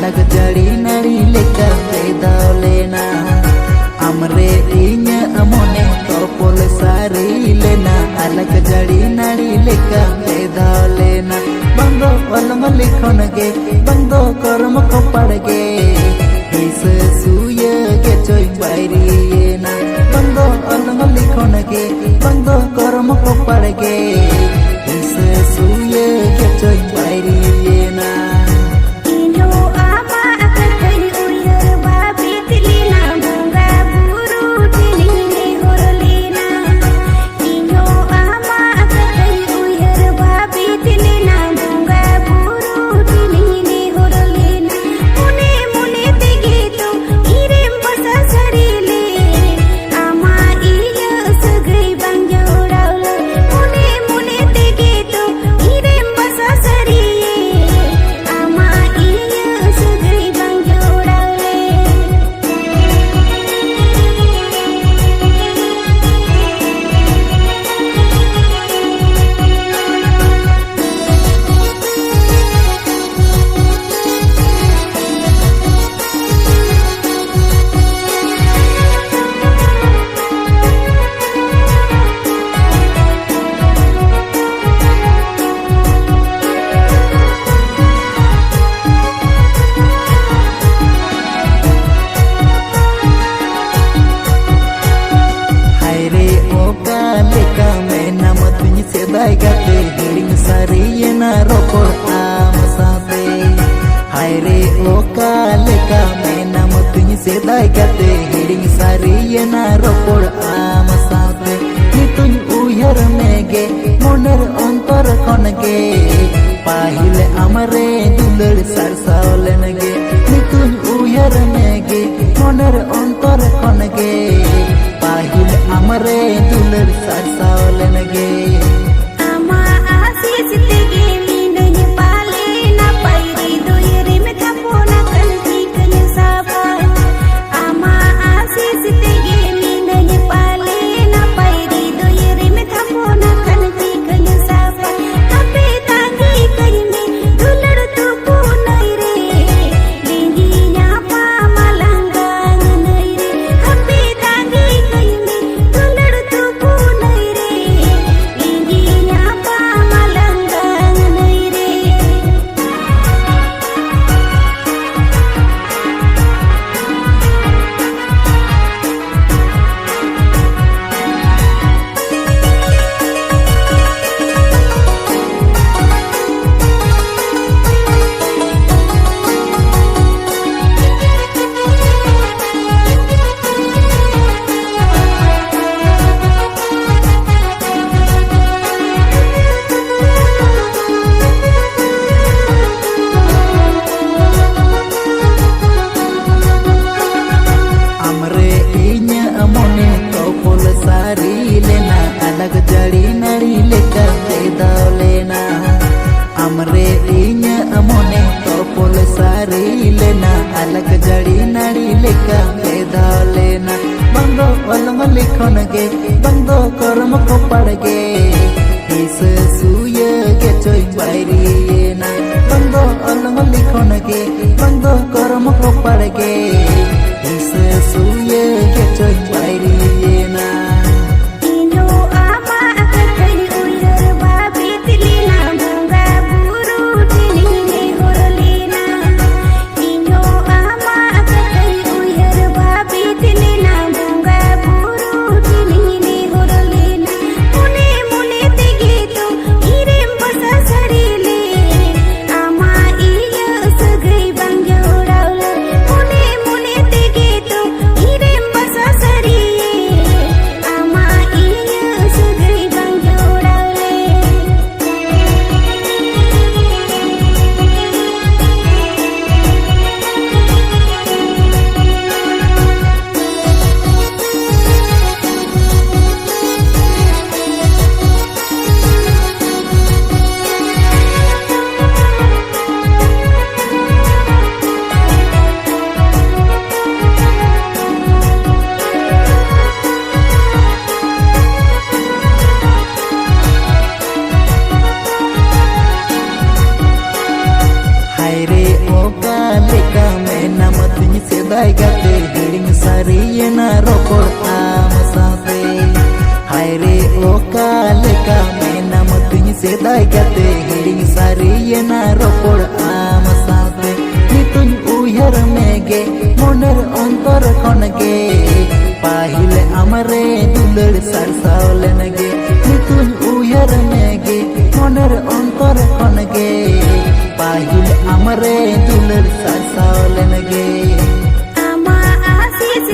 अलग जड़ी नड़ी लेकर बेदाव लेना हमरे इन्या अमोने तो पोल सारी लेना अलग जड़ी नड़ी लेकर बेदाव लेना बंदो अलम लिखोन गे बंदो कर्म को पड़ गे इस सूय के चोई बायरी ना बंदो अलम लिखोन गे बंदो कर्म को पड़ गे इस सूय के चोई बायरी ना gate hiring sari na rokor amasate haire oka leka mena mutuny sedai gate hiring sari na rokor amasate nituny uyar mege moner ontor konge pahile amare dulad sarsawlenege nituny uyar mege moner ontor konge pahile amare dulad sarsawlenege अलग जड़ी नड़ी लेकर बेदाव लेना हमरे इन्या अमोने तो पोल सारी लेना अलग जड़ी नड़ी लेकर बेदाव लेना बंदो अलम लिखोन गे बंदो कर्म को पड़ गे इस सूय के चोई बायरी ना बंदो अलम लिखोन गे बंदो कर्म को पड़ गे इस सूय के चोई बायरी ना mune सेदाय गाते हिड़िंग सारियेना रोपड़ आम साथे हाय रे ओका लेका मेनाम तुझ सेदाय गाते हिड़िंग सारियेना रोपड़ आम साथे नितुñ उयहर मेगे मोनेर अंतर खनगे पाहिले आमरे दुलड़ सारसावलेनगे नितुñ उयहर मेगे मोनेर अंतर खनगे पाहिले आमरे दुलड़ सारसावलेनगे आमा आशीष